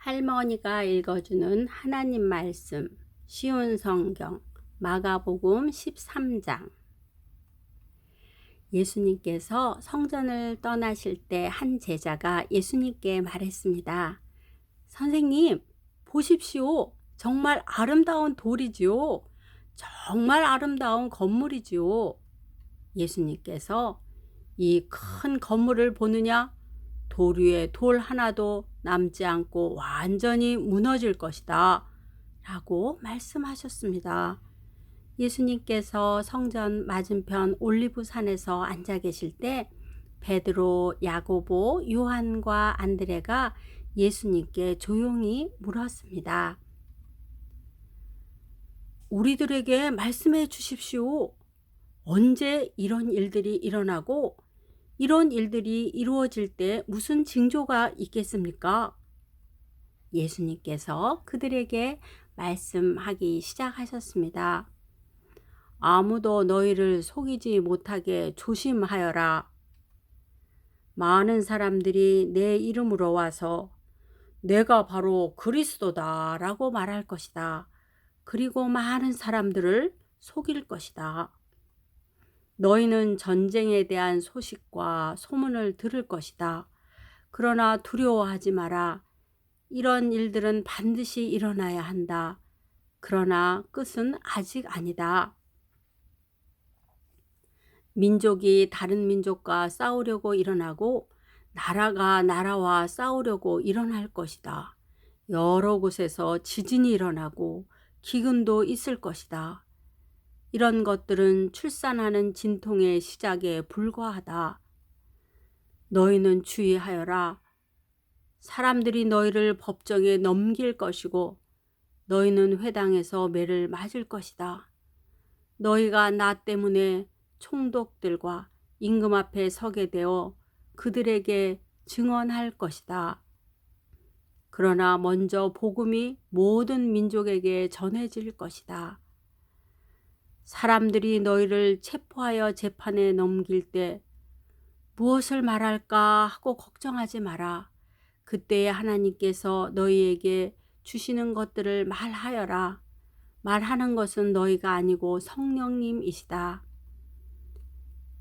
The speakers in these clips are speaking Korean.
할머니가 읽어주는 하나님 말씀, 쉬운 성경, 마가복음 13장. 예수님께서 성전을 떠나실 때 한 제자가 예수님께 말했습니다. 선생님, 보십시오. 정말 아름다운 돌이지요. 정말 아름다운 건물이지요. 예수님께서 이 큰 건물을 보느냐? 돌 위에 돌 하나도 남지 않고 완전히 무너질 것이다 라고 말씀하셨습니다. 예수님께서 성전 맞은편 올리브산에서 앉아 계실 때 베드로, 야고보, 요한과 안드레가 예수님께 조용히 물었습니다. 우리들에게 말씀해 주십시오. 언제 이런 일들이 일어나고 이런 일들이 이루어질 때 무슨 징조가 있겠습니까? 예수님께서 그들에게 말씀하기 시작하셨습니다. 아무도 너희를 속이지 못하게 조심하여라. 많은 사람들이 내 이름으로 와서 내가 바로 그리스도다 라고 말할 것이다. 그리고 많은 사람들을 속일 것이다. 너희는 전쟁에 대한 소식과 소문을 들을 것이다. 그러나 두려워하지 마라. 이런 일들은 반드시 일어나야 한다. 그러나 끝은 아직 아니다. 민족이 다른 민족과 싸우려고 일어나고 나라가 나라와 싸우려고 일어날 것이다. 여러 곳에서 지진이 일어나고 기근도 있을 것이다. 이런 것들은 출산하는 진통의 시작에 불과하다. 너희는 주의하여라. 사람들이 너희를 법정에 넘길 것이고 너희는 회당에서 매를 맞을 것이다. 너희가 나 때문에 총독들과 임금 앞에 서게 되어 그들에게 증언할 것이다. 그러나 먼저 복음이 모든 민족에게 전해질 것이다. 사람들이 너희를 체포하여 재판에 넘길 때 무엇을 말할까 하고 걱정하지 마라. 그때에 하나님께서 너희에게 주시는 것들을 말하여라. 말하는 것은 너희가 아니고 성령님이시다.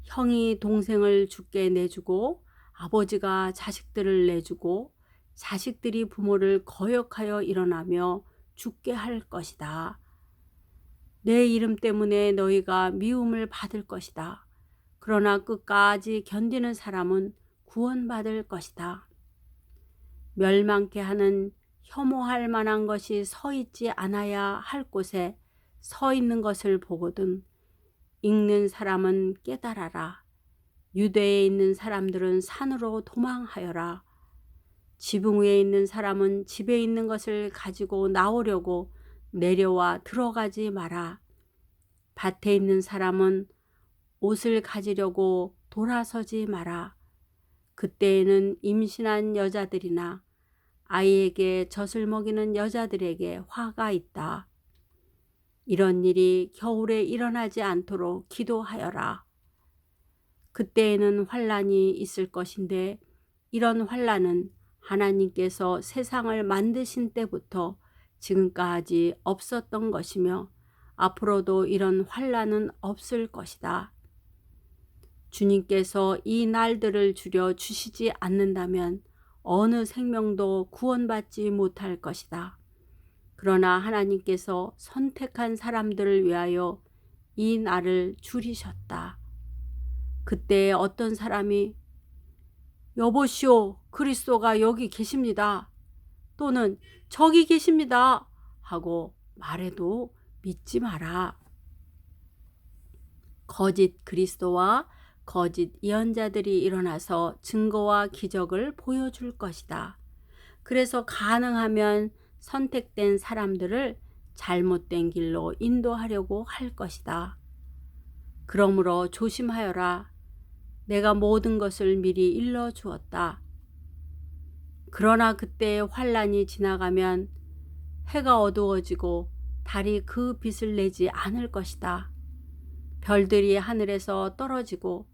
형이 동생을 죽게 내주고 아버지가 자식들을 내주고 자식들이 부모를 거역하여 일어나며 죽게 할 것이다. 내 이름 때문에 너희가 미움을 받을 것이다. 그러나 끝까지 견디는 사람은 구원받을 것이다. 멸망케 하는 혐오할 만한 것이 서 있지 않아야 할 곳에 서 있는 것을 보거든 읽는 사람은 깨달아라. 유대에 있는 사람들은 산으로 도망하여라. 지붕 위에 있는 사람은 집에 있는 것을 가지고 나오려고 내려와 들어가지 마라. 밭에 있는 사람은 옷을 가지려고 돌아서지 마라. 그때에는 임신한 여자들이나 아이에게 젖을 먹이는 여자들에게 화가 있다. 이런 일이 겨울에 일어나지 않도록 기도하여라. 그때에는 환난이 있을 것인데 이런 환난은 하나님께서 세상을 만드신 때부터 지금까지 없었던 것이며 앞으로도 이런 환난은 없을 것이다. 주님께서 이 날들을 줄여 주시지 않는다면 어느 생명도 구원받지 못할 것이다. 그러나 하나님께서 선택한 사람들을 위하여 이 날을 줄이셨다. 그때 어떤 사람이 여보시오, 그리스도가 여기 계십니다. 또는 저기 계십니다. 하고 말해도 믿지 마라. 거짓 그리스도와 거짓 예언자들이 일어나서 증거와 기적을 보여줄 것이다. 그래서 가능하면 선택된 사람들을 잘못된 길로 인도하려고 할 것이다. 그러므로 조심하여라. 내가 모든 것을 미리 일러 주었다. 그러나 그때의 환란이 지나가면 해가 어두워지고 달이 그 빛을 내지 않을 것이다. 별들이 하늘에서 떨어지고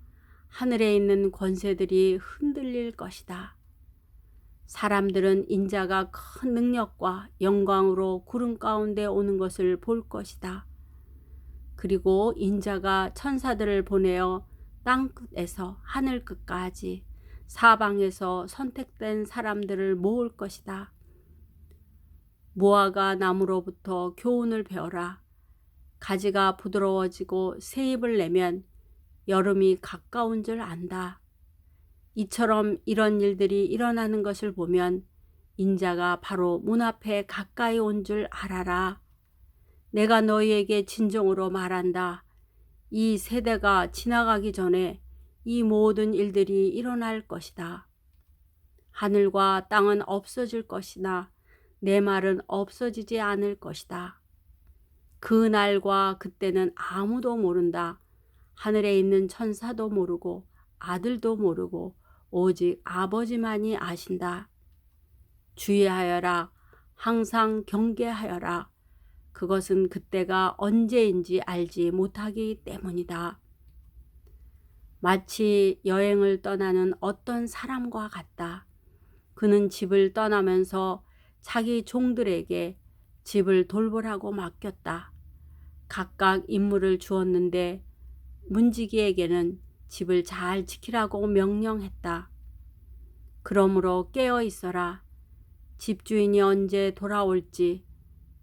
하늘에 있는 권세들이 흔들릴 것이다. 사람들은 인자가 큰 능력과 영광으로 구름 가운데 오는 것을 볼 것이다. 그리고 인자가 천사들을 보내어 땅끝에서 하늘 끝까지 사방에서 선택된 사람들을 모을 것이다. 무화과 나무로부터 교훈을 배워라. 가지가 부드러워지고 새 잎을 내면 여름이 가까운 줄 안다. 이처럼 이런 일들이 일어나는 것을 보면 인자가 바로 문 앞에 가까이 온 줄 알아라. 내가 너희에게 진정으로 말한다. 이 세대가 지나가기 전에 이 모든 일들이 일어날 것이다. 하늘과 땅은 없어질 것이나 내 말은 없어지지 않을 것이다. 그 날과 그때는 아무도 모른다. 하늘에 있는 천사도 모르고 아들도 모르고 오직 아버지만이 아신다. 주의하여라. 항상 경계하여라. 그것은 그때가 언제인지 알지 못하기 때문이다. 마치 여행을 떠나는 어떤 사람과 같다. 그는 집을 떠나면서 자기 종들에게 집을 돌보라고 맡겼다. 각각 임무를 주었는데 문지기에게는 집을 잘 지키라고 명령했다. 그러므로 깨어 있어라. 집주인이 언제 돌아올지,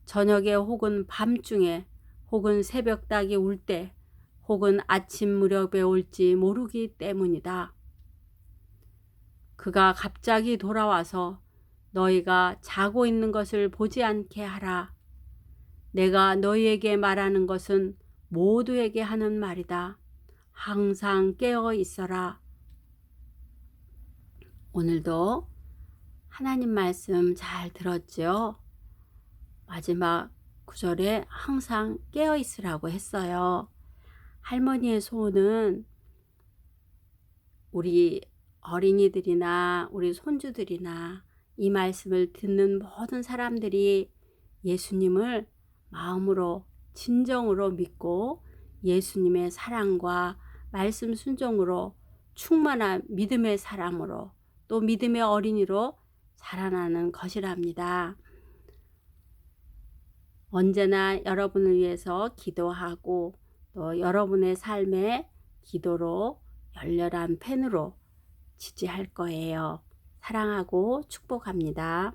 저녁에 혹은 밤중에 혹은 새벽닭이 울 때 혹은 아침 무렵에 올지 모르기 때문이다. 그가 갑자기 돌아와서 너희가 자고 있는 것을 보지 않게 하라. 내가 너희에게 말하는 것은 모두에게 하는 말이다. 항상 깨어 있어라. 오늘도 하나님 말씀 잘 들었죠? 마지막 구절에 항상 깨어 있으라고 했어요. 할머니의 소원은 우리 어린이들이나 우리 손주들이나 이 말씀을 듣는 모든 사람들이 예수님을 마음으로 진정으로 믿고 예수님의 사랑과 말씀 순종으로 충만한 믿음의 사람으로 또 믿음의 어린이로 자라나는 것이랍니다. 언제나 여러분을 위해서 기도하고 또 여러분의 삶에 기도로 열렬한 팬으로 지지할 거예요. 사랑하고 축복합니다.